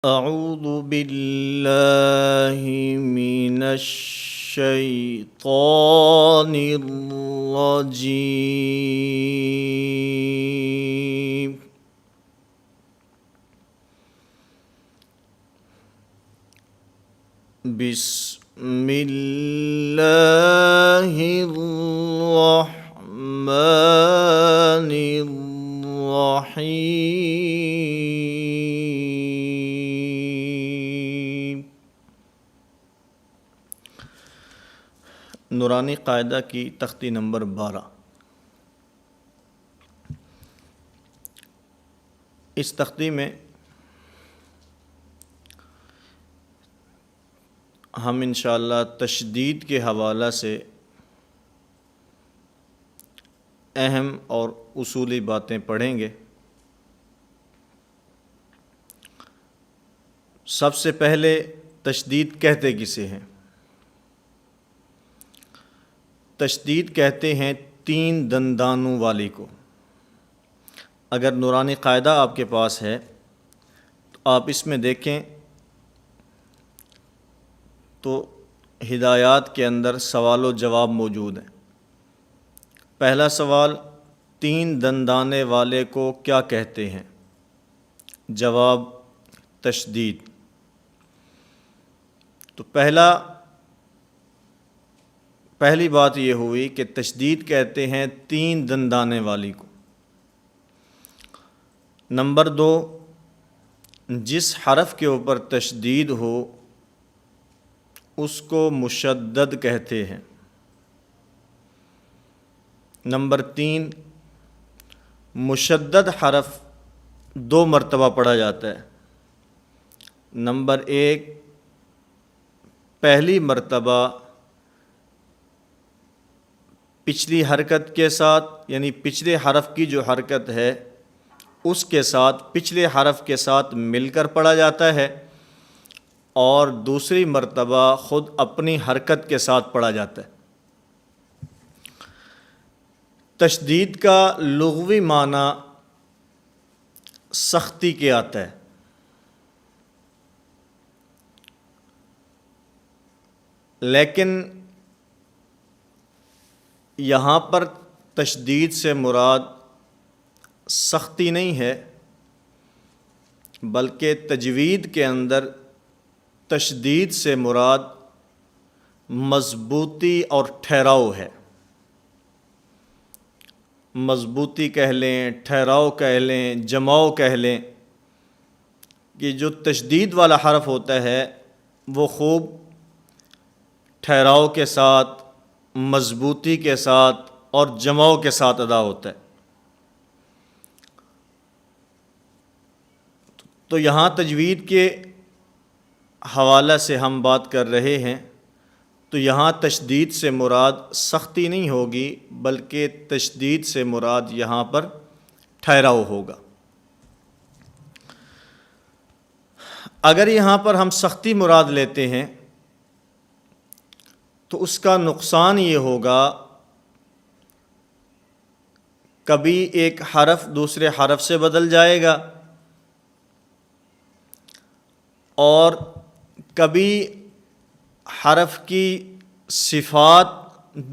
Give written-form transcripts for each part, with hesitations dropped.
اعوذ باللہ من الشیطان الرجیم بسم اللہ الرحمن الرحیم۔ نورانی قاعدہ کی تختی نمبر 12۔ اس تختی میں ہم انشاءاللہ تشدید کے حوالہ سے اہم اور اصولی باتیں پڑھیں گے۔ سب سے پہلے تشدید کہتے کسے ہیں؟ تشدید کہتے ہیں 3 دندانوں والی کو۔ اگر نورانی قاعدہ آپ کے پاس ہے تو آپ اس میں دیکھیں تو ہدایات کے اندر سوال و جواب موجود ہیں۔ پہلا سوال، 3 دندانے والے کو کیا کہتے ہیں؟ جواب، تشدید۔ تو پہلی بات یہ ہوئی کہ تشدید کہتے ہیں 3 دندانے والی کو۔ نمبر 2، جس حرف کے اوپر تشدید ہو اس کو مشدد کہتے ہیں۔ نمبر 3، مشدد حرف 2 مرتبہ پڑھا جاتا ہے۔ نمبر 1، پہلی مرتبہ پچھلی حرکت کے ساتھ، یعنی پچھلے حرف کی جو حرکت ہے اس کے ساتھ پچھلے حرف کے ساتھ مل کر پڑھا جاتا ہے، اور دوسری مرتبہ خود اپنی حرکت کے ساتھ پڑھا جاتا ہے۔ تشدید کا لغوی معنی سختی کے آتا ہے، لیکن یہاں پر تشدید سے مراد سختی نہیں ہے، بلکہ تجوید کے اندر تشدید سے مراد مضبوطی اور ٹھہراؤ ہے۔ مضبوطی کہہ لیں، ٹھہراؤ کہہ لیں، جماؤ کہہ لیں، کہ جو تشدید والا حرف ہوتا ہے وہ خوب ٹھہراؤ کے ساتھ، مضبوطی کے ساتھ اور جماؤ کے ساتھ ادا ہوتا ہے۔ تو یہاں تجوید کے حوالہ سے ہم بات کر رہے ہیں، تو یہاں تشدید سے مراد سختی نہیں ہوگی، بلکہ تشدید سے مراد یہاں پر ٹھہراؤ ہوگا۔ اگر یہاں پر ہم سختی مراد لیتے ہیں تو اس کا نقصان یہ ہوگا، کبھی ایک حرف دوسرے حرف سے بدل جائے گا، اور کبھی حرف کی صفات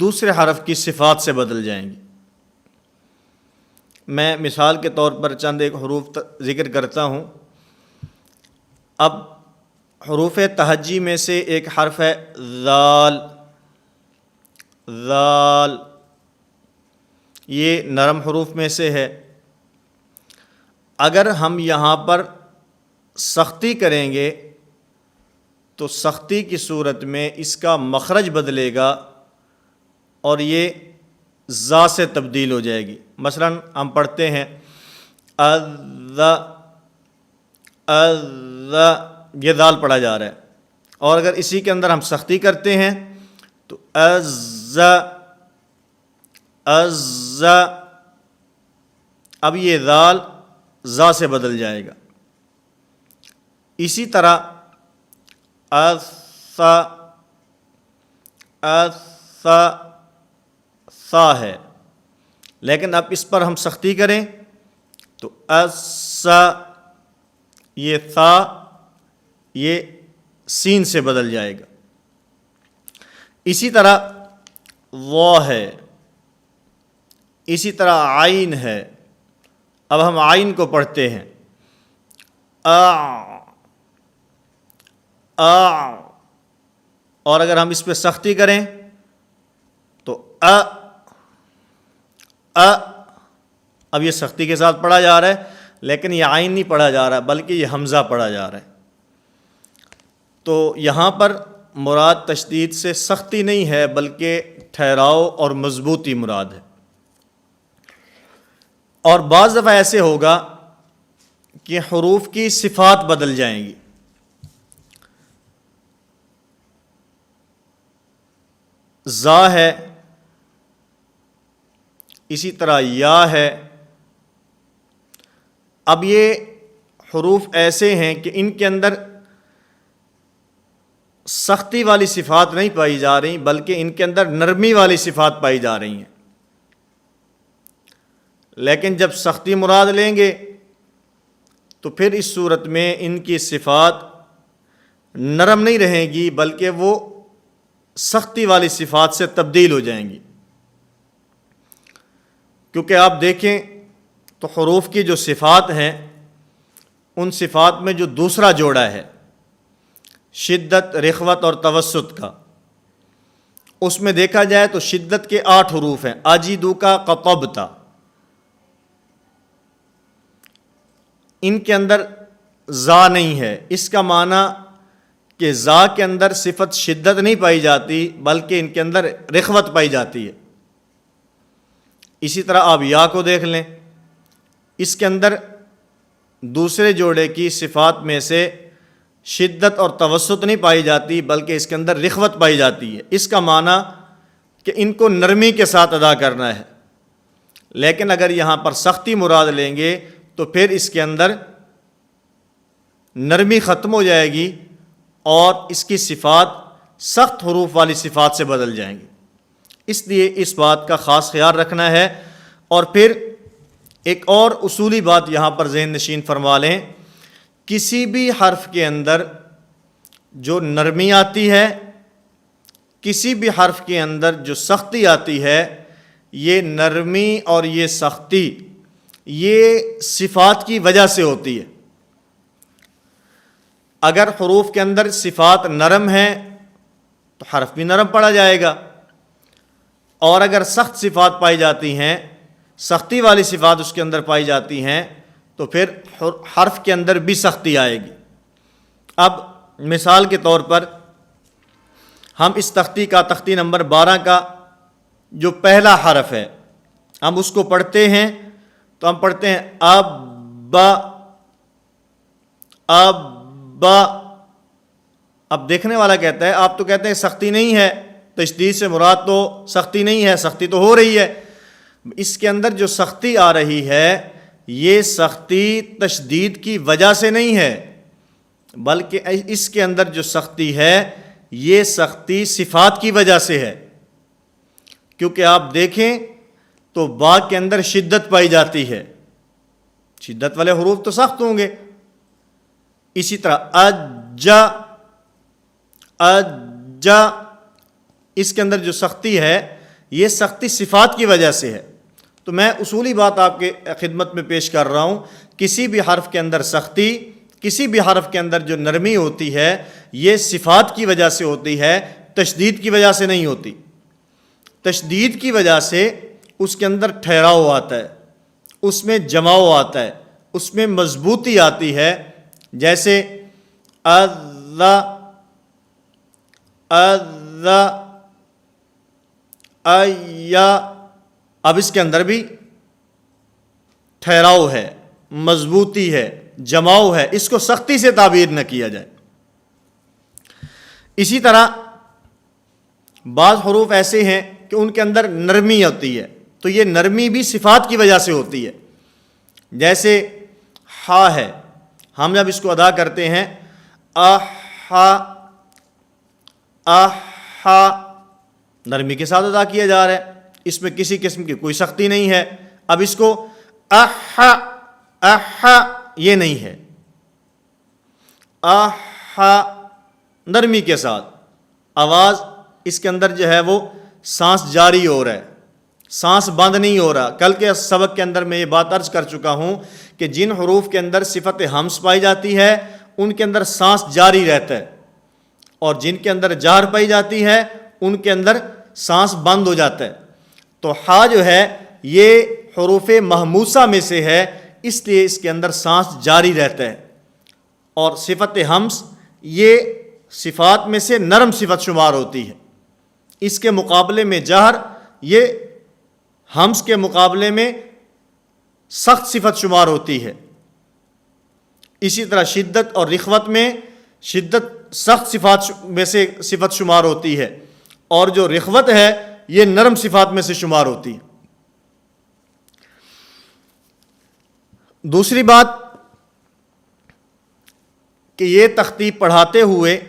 دوسرے حرف کی صفات سے بدل جائیں گی۔ میں مثال کے طور پر چند ایک حروف ذکر کرتا ہوں۔ اب حروف تہجی میں سے ایک حرف ہے ذال۔ ذال یہ نرم حروف میں سے ہے۔ اگر ہم یہاں پر سختی کریں گے تو سختی کی صورت میں اس کا مخرج بدلے گا اور یہ زا سے تبدیل ہو جائے گی۔ مثلا ہم پڑھتے ہیں اذ، اذ، یہ دال پڑھا جا رہا ہے، اور اگر اسی کے اندر ہم سختی کرتے ہیں تو از، از، اب یہ دال زا سے بدل جائے گا۔ اسی طرح اث، سا ہے، لیکن اب اس پر ہم سختی کریں تو اس، یہ ثا یہ سین سے بدل جائے گا۔ اسی طرح وا ہے، اسی طرح عین ہے۔ اب ہم عین کو پڑھتے ہیں اور اگر ہم اس پہ سختی کریں تو اب یہ سختی کے ساتھ پڑھا جا رہا ہے، لیکن یہ عین نہیں پڑھا جا رہا بلکہ یہ حمزہ پڑھا جا رہا ہے۔ تو یہاں پر مراد تشدید سے سختی نہیں ہے بلکہ ٹھہراؤ اور مضبوطی مراد ہے۔ اور بعض دفعہ ایسے ہوگا کہ حروف کی صفات بدل جائیں گی۔ زا ہے، اسی طرح یا ہے۔ اب یہ حروف ایسے ہیں کہ ان کے اندر سختی والی صفات نہیں پائی جا رہی بلکہ ان کے اندر نرمی والی صفات پائی جا رہی ہیں، لیکن جب سختی مراد لیں گے تو پھر اس صورت میں ان کی صفات نرم نہیں رہیں گی بلکہ وہ سختی والی صفات سے تبدیل ہو جائیں گی۔ کیونکہ آپ دیکھیں تو حروف کی جو صفات ہیں ان صفات میں جو دوسرا جوڑا ہے شدت، رخوت اور توسط کا، اس میں دیکھا جائے تو شدت کے 8 حروف ہیں، اجیدو کا قطبتا، ان کے اندر زا نہیں ہے۔ اس کا معنی کہ زا کے اندر صفت شدت نہیں پائی جاتی بلکہ ان کے اندر رخوت پائی جاتی ہے۔ اسی طرح آپ یا کو دیکھ لیں، اس کے اندر دوسرے جوڑے کی صفات میں سے شدت اور توسط نہیں پائی جاتی بلکہ اس کے اندر رخوت پائی جاتی ہے۔ اس کا معنی کہ ان کو نرمی کے ساتھ ادا کرنا ہے، لیکن اگر یہاں پر سختی مراد لیں گے تو پھر اس کے اندر نرمی ختم ہو جائے گی اور اس کی صفات سخت حروف والی صفات سے بدل جائیں گی۔ اس لیے اس بات کا خاص خیال رکھنا ہے۔ اور پھر ایک اور اصولی بات یہاں پر ذہن نشین فرما لیں، کسی بھی حرف کے اندر جو نرمی آتی ہے، کسی بھی حرف کے اندر جو سختی آتی ہے، یہ نرمی اور یہ سختی یہ صفات کی وجہ سے ہوتی ہے۔ اگر حروف کے اندر صفات نرم ہیں تو حرف بھی نرم پڑھا جائے گا، اور اگر سخت صفات پائی جاتی ہیں، سختی والی صفات اس کے اندر پائی جاتی ہیں تو پھر حرف کے اندر بھی سختی آئے گی۔ اب مثال کے طور پر ہم اس تختی نمبر 12 کا جو پہلا حرف ہے ہم اس کو پڑھتے ہیں تو ہم پڑھتے ہیں اب دیکھنے والا کہتا ہے آپ تو کہتے ہیں سختی نہیں ہے، تشدید سے مراد تو سختی نہیں ہے، سختی تو ہو رہی ہے۔ اس کے اندر جو سختی آ رہی ہے یہ سختی تشدید کی وجہ سے نہیں ہے بلکہ اس کے اندر جو سختی ہے یہ سختی صفات کی وجہ سے ہے۔ کیونکہ آپ دیکھیں تو با کے اندر شدت پائی جاتی ہے، شدت والے حروف تو سخت ہوں گے۔ اسی طرح اجا اس کے اندر جو سختی ہے یہ سختی صفات کی وجہ سے ہے۔ تو میں اصولی بات آپ کے خدمت میں پیش کر رہا ہوں، کسی بھی حرف کے اندر سختی، کسی بھی حرف کے اندر جو نرمی ہوتی ہے یہ صفات کی وجہ سے ہوتی ہے، تشدید کی وجہ سے نہیں ہوتی۔ تشدید کی وجہ سے اس کے اندر ٹھہراؤ آتا ہے، اس میں جماؤ آتا ہے، اس میں مضبوطی آتی ہے۔ جیسے اب اس کے اندر بھی ٹھہراؤ ہے، مضبوطی ہے، جماؤ ہے، اس کو سختی سے تعبیر نہ کیا جائے۔ اسی طرح بعض حروف ایسے ہیں کہ ان کے اندر نرمی ہوتی ہے تو یہ نرمی بھی صفات کی وجہ سے ہوتی ہے۔ جیسے ہا ہے، ہم جب اس کو ادا کرتے ہیں نرمی کے ساتھ ادا کیا جا رہا ہے، اس میں کسی قسم کی کوئی سختی نہیں ہے۔ اب اس کو یہ نہیں ہے، نرمی کے ساتھ آواز اس کے اندر جو ہے وہ سانس جاری ہو رہا ہے، سانس بند نہیں ہو رہا۔ کل کے سبق کے اندر میں یہ بات عرض کر چکا ہوں کہ جن حروف کے اندر صفت ہمس پائی جاتی ہے ان کے اندر سانس جاری رہتا ہے، اور جن کے اندر جہر پائی جاتی ہے ان کے اندر سانس بند ہو جاتا ہے۔ تو ہا جو ہے یہ حروف محموسہ میں سے ہے، اس لیے اس کے اندر سانس جاری رہتا ہے، اور صفت ہمس یہ صفات میں سے نرم صفت شمار ہوتی ہے۔ اس کے مقابلے میں جہر یہ ہمس کے مقابلے میں سخت صفت شمار ہوتی ہے۔ اسی طرح شدت اور رخوت میں شدت سخت صفات میں سے صفت شمار ہوتی ہے، اور جو رخوت ہے یہ نرم صفات میں سے شمار ہوتی ہے۔ دوسری بات کہ یہ تختی پڑھاتے ہوئے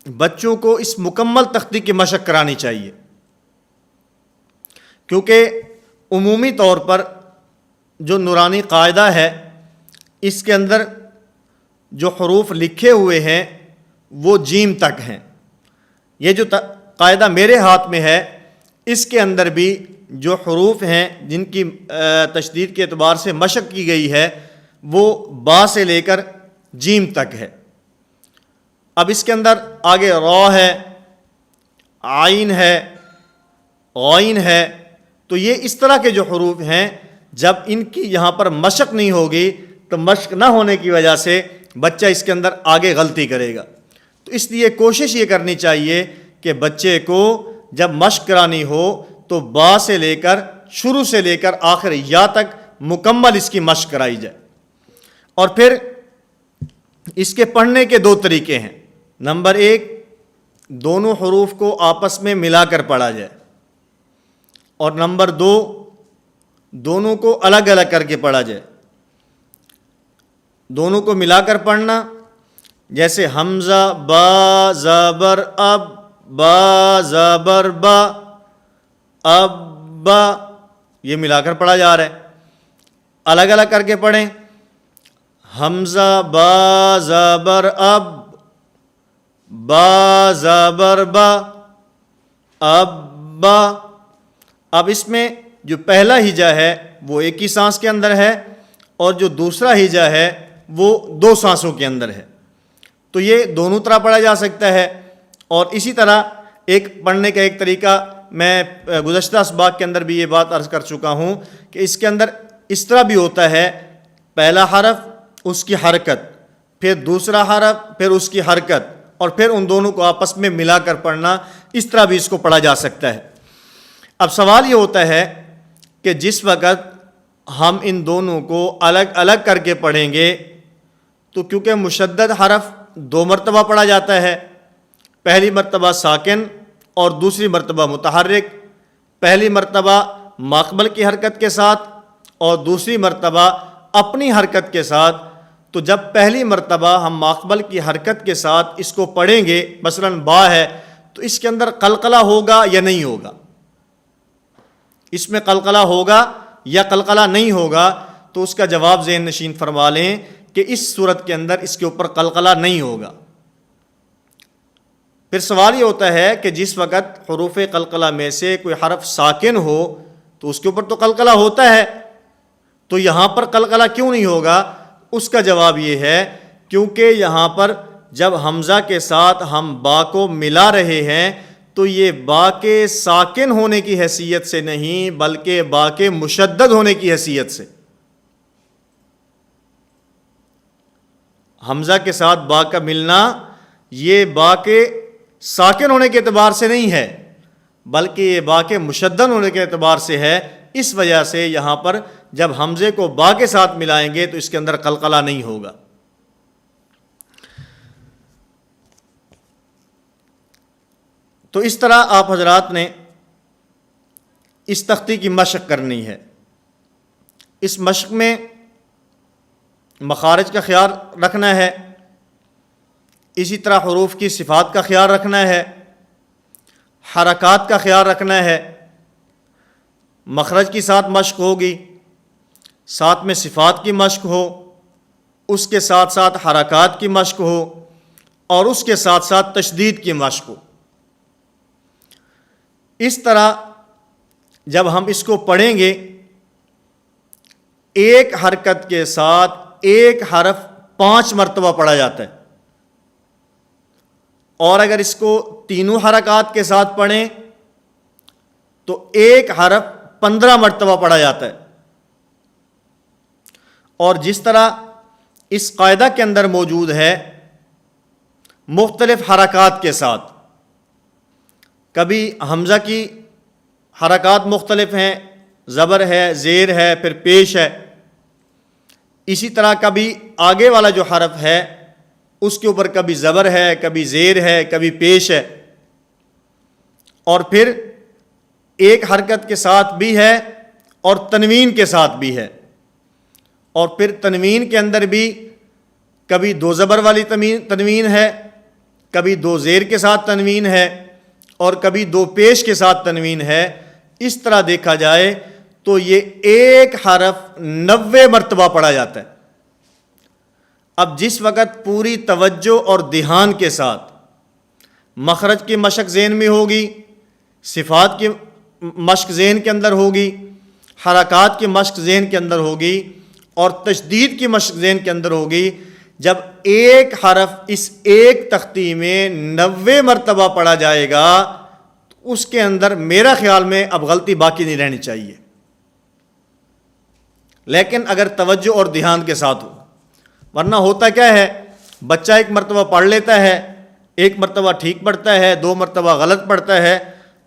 بچوں کو اس مکمل تختی کی مشق کرانی چاہیے، کیونکہ عمومی طور پر جو نورانی قاعدہ ہے اس کے اندر جو حروف لکھے ہوئے ہیں وہ جیم تک ہیں۔ یہ جو قاعدہ میرے ہاتھ میں ہے اس کے اندر بھی جو حروف ہیں جن کی تشدید کے اعتبار سے مشق کی گئی ہے وہ با سے لے کر جیم تک ہے۔ اب اس کے اندر آگے را ہے، عین ہے، غین ہے، تو یہ اس طرح کے جو حروف ہیں جب ان کی یہاں پر مشق نہیں ہوگی تو مشق نہ ہونے کی وجہ سے بچہ اس کے اندر آگے غلطی کرے گا۔ تو اس لیے کوشش یہ کرنی چاہیے کہ بچے کو جب مشق کرانی ہو تو با سے لے کر شروع سے لے کر آخر یا تک مکمل اس کی مشق کرائی جائے۔ اور پھر اس کے پڑھنے کے دو طریقے ہیں۔ نمبر ایک، دونوں حروف کو آپس میں ملا کر پڑھا جائے، اور نمبر دو، دونوں کو الگ الگ کر کے پڑھا جائے۔ دونوں کو ملا کر پڑھنا، جیسے حمزہ با زبر اب، با زبر با، اب با، یہ ملا کر پڑھا جا رہا ہے۔ الگ الگ کر کے پڑھیں، حمزہ با زبر اب، با زبر با، اب با۔ اب اس میں جو پہلا ہجا ہے وہ ایک ہی سانس کے اندر ہے، اور جو دوسرا ہجا ہے وہ دو سانسوں کے اندر ہے، تو یہ دونوں طرح پڑھا جا سکتا ہے۔ اور اسی طرح ایک پڑھنے کا ایک طریقہ میں گزشتہ اسباق کے اندر بھی یہ بات عرض کر چکا ہوں کہ اس کے اندر اس طرح بھی ہوتا ہے، پہلا حرف اس کی حرکت، پھر دوسرا حرف پھر اس کی حرکت، اور پھر ان دونوں کو آپس میں ملا کر پڑھنا، اس طرح بھی اس کو پڑھا جا سکتا ہے۔ اب سوال یہ ہوتا ہے کہ جس وقت ہم ان دونوں کو الگ الگ کر کے پڑھیں گے تو کیونکہ مشدد حرف دو مرتبہ پڑھا جاتا ہے، پہلی مرتبہ ساکن اور دوسری مرتبہ متحرک، پہلی مرتبہ ماقبل کی حرکت کے ساتھ اور دوسری مرتبہ اپنی حرکت کے ساتھ۔ تو جب پہلی مرتبہ ہم ماقبل کی حرکت کے ساتھ اس کو پڑھیں گے، مثلاً با ہے، تو اس کے اندر قلقلہ ہوگا یا نہیں ہوگا؟ اس میں قلقلہ ہوگا یا قلقلہ نہیں ہوگا؟ تو اس کا جواب ذہن نشین فرما لیں کہ اس صورت کے اندر اس کے اوپر قلقلہ نہیں ہوگا۔ پھر سوال یہ ہوتا ہے کہ جس وقت حروف قلقلہ میں سے کوئی حرف ساکن ہو تو اس کے اوپر تو قلقلہ ہوتا ہے، تو یہاں پر قلقلہ کیوں نہیں ہوگا؟ اس کا جواب یہ ہے کیونکہ یہاں پر جب حمزہ کے ساتھ ہم با کو ملا رہے ہیں تو یہ با کے ساکن ہونے کی حیثیت سے نہیں بلکہ با کے مشدد ہونے کی حیثیت سے۔ حمزہ کے ساتھ با کا ملنا یہ با کے ساکن ہونے کے اعتبار سے نہیں ہے بلکہ یہ با کے مشدد ہونے کے اعتبار سے ہے۔ اس وجہ سے یہاں پر جب حمزے کو با کے ساتھ ملائیں گے تو اس کے اندر قلقلہ نہیں ہوگا۔ تو اس طرح آپ حضرات نے اس تختی کی مشق کرنی ہے۔ اس مشق میں مخارج کا خیال رکھنا ہے، اسی طرح حروف کی صفات کا خیال رکھنا ہے، حرکات کا خیال رکھنا ہے۔ مخرج کی ساتھ مشق ہوگی، ساتھ میں صفات کی مشق ہو، اس کے ساتھ ساتھ حرکات کی مشق ہو اور اس کے ساتھ ساتھ تشدید کی مشق ہو۔ اس طرح جب ہم اس کو پڑھیں گے، ایک حرکت کے ساتھ ایک حرف 5 مرتبہ پڑھا جاتا ہے، اور اگر اس کو تینوں حرکات کے ساتھ پڑھیں تو ایک حرف 15 مرتبہ پڑھا جاتا ہے۔ اور جس طرح اس قاعدہ کے اندر موجود ہے، مختلف حرکات کے ساتھ، کبھی حمزہ کی حرکات مختلف ہیں، زبر ہے، زیر ہے، پھر پیش ہے، اسی طرح کبھی آگے والا جو حرف ہے اس کے اوپر کبھی زبر ہے، کبھی زیر ہے، کبھی پیش ہے، اور پھر ایک حرکت کے ساتھ بھی ہے اور تنوین کے ساتھ بھی ہے، اور پھر تنوین کے اندر بھی کبھی 2 زبر والی تنوین ہے، کبھی 2 زیر کے ساتھ تنوین ہے، اور کبھی 2 پیش کے ساتھ تنوین ہے۔ اس طرح دیکھا جائے تو یہ ایک حرف 90 مرتبہ پڑھا جاتا ہے۔ اب جس وقت پوری توجہ اور دھیان کے ساتھ مخرج کی مشق ذہن میں ہوگی، صفات کی مشق ذہن کے اندر ہوگی، حرکات کی مشق ذہن کے اندر ہوگی، اور تشدید کی مشق ذہن کے اندر ہوگی، جب ایک حرف اس ایک تختی میں 90 مرتبہ پڑھا جائے گا تو اس کے اندر میرا خیال میں اب غلطی باقی نہیں رہنی چاہیے، لیکن اگر توجہ اور دھیان کے ساتھ ہو۔ ورنہ ہوتا کیا ہے، بچہ ایک مرتبہ پڑھ لیتا ہے، ایک مرتبہ ٹھیک پڑھتا ہے، 2 مرتبہ غلط پڑھتا ہے،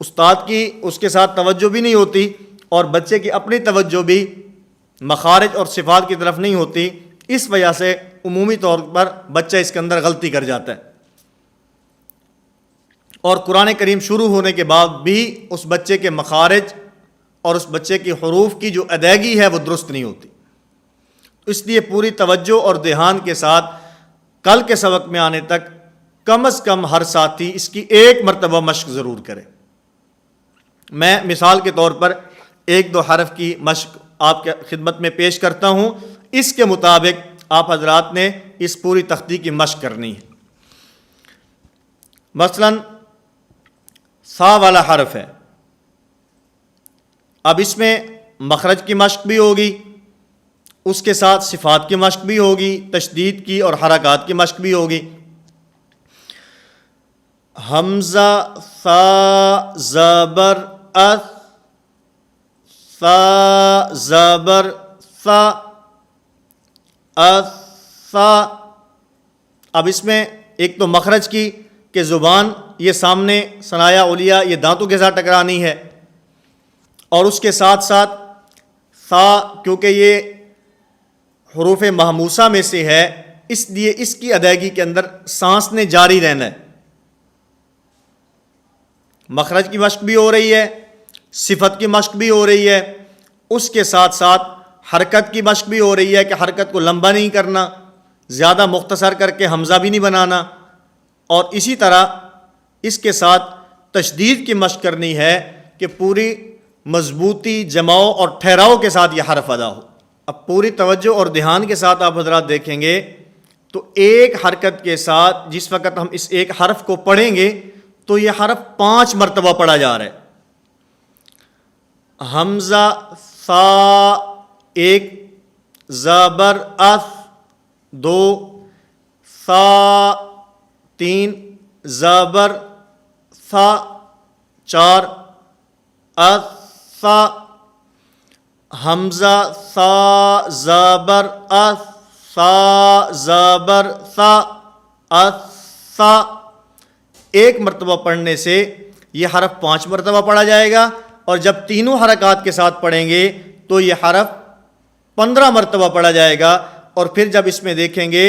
استاد کی اس کے ساتھ توجہ بھی نہیں ہوتی، اور بچے کی اپنی توجہ بھی مخارج اور صفات کی طرف نہیں ہوتی۔ اس وجہ سے عمومی طور پر بچہ اس کے اندر غلطی کر جاتا ہے، اور قرآن کریم شروع ہونے کے بعد بھی اس بچے کے مخارج اور اس بچے کی حروف کی جو ادائیگی ہے وہ درست نہیں ہوتی۔ اس لیے پوری توجہ اور دھیان کے ساتھ کل کے سبق میں آنے تک کم از کم ہر ساتھی اس کی ایک مرتبہ مشق ضرور کرے۔ میں مثال کے طور پر 1-2 حرف کی مشق آپ کے خدمت میں پیش کرتا ہوں، اس کے مطابق آپ حضرات نے اس پوری تختی کی مشق کرنی ہے۔ مثلا سا والا حرف ہے، اب اس میں مخرج کی مشق بھی ہوگی، اس کے ساتھ صفات کی مشق بھی ہوگی، تشدید کی اور حرکات کی مشق بھی ہوگی۔ حمزہ سا زبر اس، سا زبر سا، اس سا۔ اب اس میں ایک تو مخرج کی کہ زبان یہ سامنے ثنایا علیہ یہ دانتوں کے ساتھ ٹکرانی ہے، اور اس کے ساتھ ساتھ سا کیونکہ یہ حروف محموسہ میں سے ہے، اس لیے اس کی ادائیگی کے اندر سانس نے جاری رہنا ہے۔ مخرج کی مشق بھی ہو رہی ہے، صفت کی مشق بھی ہو رہی ہے، اس کے ساتھ ساتھ حرکت کی مشق بھی ہو رہی ہے کہ حرکت کو لمبا نہیں کرنا، زیادہ مختصر کر کے حمزہ بھی نہیں بنانا، اور اسی طرح اس کے ساتھ تشدید کی مشق کرنی ہے کہ پوری مضبوطی، جماؤ اور ٹھہراؤ کے ساتھ یہ حرف ادا ہو۔ اب پوری توجہ اور دھیان کے ساتھ آپ حضرات دیکھیں گے تو ایک حرکت کے ساتھ جس وقت ہم اس ایک حرف کو پڑھیں گے تو یہ حرف 5 مرتبہ پڑھا جا رہا ہے۔ حمزہ سا 1، زبر اس 2، سا 3، زبر سا 4، اس سا۔ حمزہ سا زبر اس، سا زبر سا، اس سا۔ ایک مرتبہ پڑھنے سے یہ حرف 5 مرتبہ پڑھا جائے گا، اور جب تینوں حرکات کے ساتھ پڑھیں گے تو یہ حرف 15 مرتبہ پڑھا جائے گا۔ اور پھر جب اس میں دیکھیں گے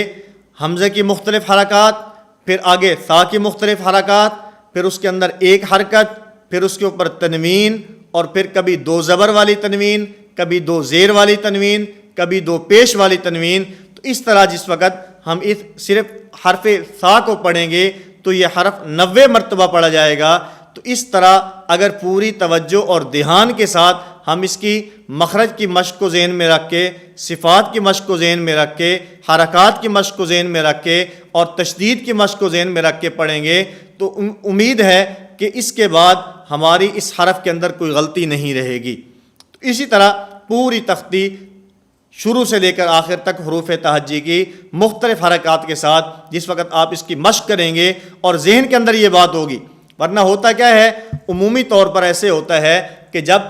حمزے کی مختلف حرکات، پھر آگے سا کی مختلف حرکات، پھر اس کے اندر ایک حرکت، پھر اس کے اوپر تنوین، اور پھر کبھی 2 زبر والی تنوین، کبھی 2 زیر والی تنوین، کبھی 2 پیش والی تنوین۔ تو اس طرح جس وقت ہم اس صرف حرف سا کو پڑھیں گے تو یہ حرف 90 مرتبہ پڑھا جائے گا۔ تو اس طرح اگر پوری توجہ اور دھیان کے ساتھ ہم اس کی مخرج کی مشق کو ذہن میں رکھ کے، صفات کی مشق کو ذہن میں رکھ کے، حرکات کی مشق کو ذہن میں رکھ کے اور تشدید کی مشق کو ذہن میں رکھ کے پڑھیں گے تو امید ہے کہ اس کے بعد ہماری اس حرف کے اندر کوئی غلطی نہیں رہے گی۔ تو اسی طرح پوری تختی شروع سے لے کر آخر تک حروف تہجی کی مختلف حرکات کے ساتھ جس وقت آپ اس کی مشق کریں گے اور ذہن کے اندر یہ بات ہوگی، ورنہ ہوتا کیا ہے، عمومی طور پر ایسے ہوتا ہے کہ جب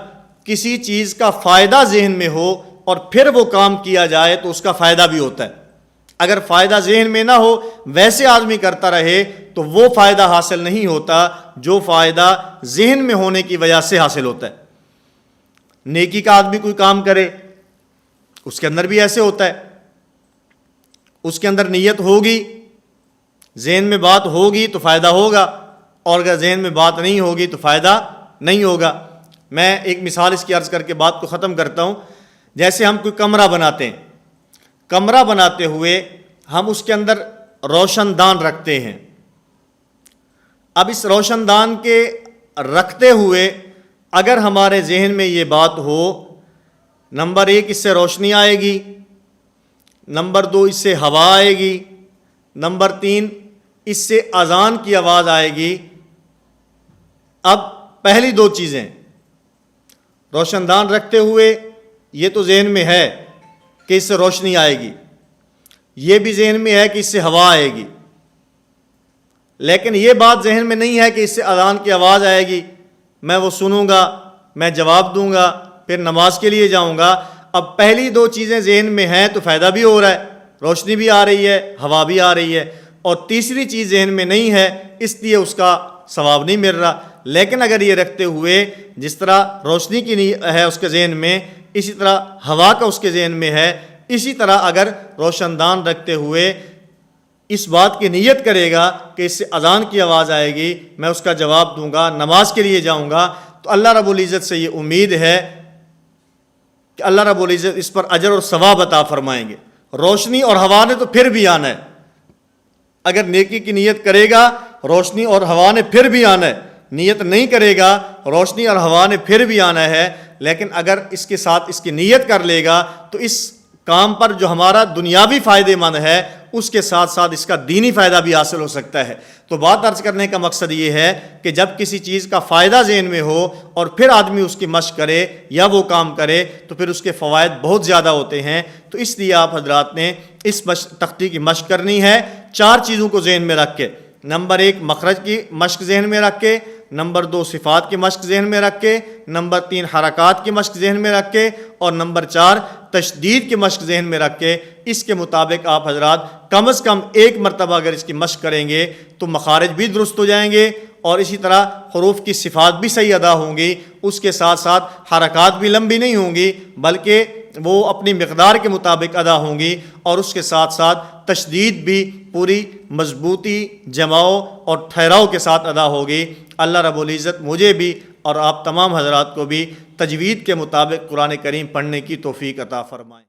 کسی چیز کا فائدہ ذہن میں ہو اور پھر وہ کام کیا جائے تو اس کا فائدہ بھی ہوتا ہے۔ اگر فائدہ ذہن میں نہ ہو، ویسے آدمی کرتا رہے تو وہ فائدہ حاصل نہیں ہوتا جو فائدہ ذہن میں ہونے کی وجہ سے حاصل ہوتا ہے۔ نیکی کا آدمی کوئی کام کرے، اس کے اندر بھی ایسے ہوتا ہے، اس کے اندر نیت ہوگی، ذہن میں بات ہوگی تو فائدہ ہوگا، اور اگر ذہن میں بات نہیں ہوگی تو فائدہ نہیں ہوگا۔ میں ایک مثال اس کی عرض کر کے بات کو ختم کرتا ہوں۔ جیسے ہم کوئی کمرہ بناتے ہیں، کمرہ بناتے ہوئے ہم اس کے اندر روشن دان رکھتے ہیں۔ اب اس روشن دان کے رکھتے ہوئے اگر ہمارے ذہن میں یہ بات ہو، نمبر 1 اس سے روشنی آئے گی، نمبر 2 اس سے ہوا آئے گی، نمبر 3 اس سے اذان کی آواز آئے گی۔ اب پہلی 2 چیزیں روشن دان رکھتے ہوئے یہ تو ذہن میں ہے کہ اس سے روشنی آئے گی، یہ بھی ذہن میں ہے کہ اس سے ہوا آئے گی، لیکن یہ بات ذہن میں نہیں ہے کہ اس سے اذان کی آواز آئے گی، میں وہ سنوں گا، میں جواب دوں گا، پھر نماز کے لیے جاؤں گا۔ اب پہلی 2 چیزیں ذہن میں ہیں تو فائدہ بھی ہو رہا ہے، روشنی بھی آ رہی ہے، ہوا بھی آ رہی ہے، اور تیسری چیز ذہن میں نہیں ہے اس لیے اس کا ثواب نہیں مل رہا۔ لیکن اگر یہ رکھتے ہوئے جس طرح روشنی کی ہے اس کے ذہن میں، اسی طرح ہوا کا اس کے ذہن میں ہے، اسی طرح اگر روشن دان رکھتے ہوئے اس بات کی نیت کرے گا کہ اس سے اذان کی آواز آئے گی، میں اس کا جواب دوں گا، نماز کے لیے جاؤں گا، تو اللہ رب العزت سے یہ امید ہے کہ اللہ رب العزت اس پر اجر اور ثواب عطا فرمائیں گے۔ روشنی اور ہوا نے تو پھر بھی آنا ہے، اگر نیکی کی نیت کرے گا روشنی اور ہوا نے پھر بھی آنا ہے، نیت نہیں کرے گا روشنی اور ہوا نے پھر بھی آنا ہے، لیکن اگر اس کے ساتھ اس کی نیت کر لے گا تو اس کام پر جو ہمارا دنیاوی فائدے مند ہے اس کے ساتھ ساتھ اس کا دینی فائدہ بھی حاصل ہو سکتا ہے۔ تو بات عرض کرنے کا مقصد یہ ہے کہ جب کسی چیز کا فائدہ ذہن میں ہو اور پھر آدمی اس کی مشق کرے یا وہ کام کرے تو پھر اس کے فوائد بہت زیادہ ہوتے ہیں۔ تو اس لیے آپ حضرات نے اس تختی کی مشق کرنی ہے 4 چیزوں کو ذہن میں رکھ کے۔ نمبر 1 مخرج کی مشق ذہن میں رکھ کے، نمبر 2 صفات کی مشق ذہن میں رکھ کے، نمبر 3 حرکات کی مشق ذہن میں رکھ کے، اور نمبر 4 تشدید کی مشق ذہن میں رکھ کے اس کے مطابق آپ حضرات کم از کم 1 مرتبہ اگر اس کی مشق کریں گے تو مخارج بھی درست ہو جائیں گے، اور اسی طرح حروف کی صفات بھی صحیح ادا ہوں گی، اس کے ساتھ ساتھ حرکات بھی لمبی نہیں ہوں گی بلکہ وہ اپنی مقدار کے مطابق ادا ہوں گی، اور اس کے ساتھ ساتھ تشدید بھی پوری مضبوطی، جماؤ اور ٹھہراؤ کے ساتھ ادا ہوگی۔ اللہ رب العزت مجھے بھی اور آپ تمام حضرات کو بھی تجوید کے مطابق قرآن کریم پڑھنے کی توفیق عطا فرمائیں۔